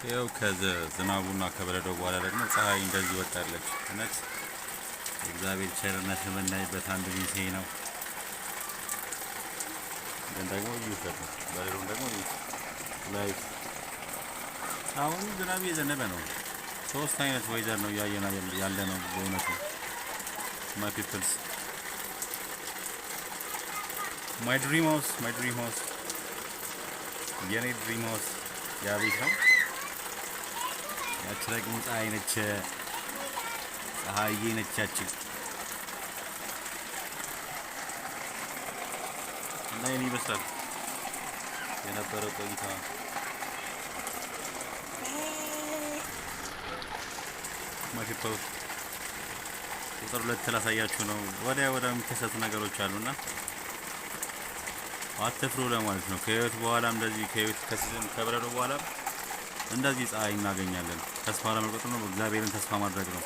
ይኸው ከዝናቡና ከበረዶው በኋላ ደግሞ ፀሐይ እንደዚህ ወጣለች። እውነት የእግዚአብሔር ቸርነት የምናይበት አንድ ጊዜ ነው። ግን ደግሞ ይፈጥ በረዶም ደግሞ ላይ አሁን ዝናብ እየዘነበ ነው። ሶስት አይነት ወይዘር ነው እያየን ያለ ነው በእውነቱ ማይ ፒፕልስ ማይ ድሪም ሃውስ የኔ ድሪም ሃውስ ያ ቤት ነው። ያቺ ደግሞ ፀሐይ ነች፣ ፀሐዬ ነች ያቺ እና ይህን ይመስላል የነበረው ቆይታ። ማሽፓው ቁጥር 2 ላሳያችሁ ነው። ወዲያ የሚከሰቱ ነገሮች አሉና አትፍሩ ለማለት ነው። ከህይወት በኋላም እንደዚህ ከበረዶ በኋላ እንደዚህ ፀሐይ እናገኛለን። ተስፋ ለመቁረጥ ነው። እግዚአብሔርን ተስፋ ማድረግ ነው።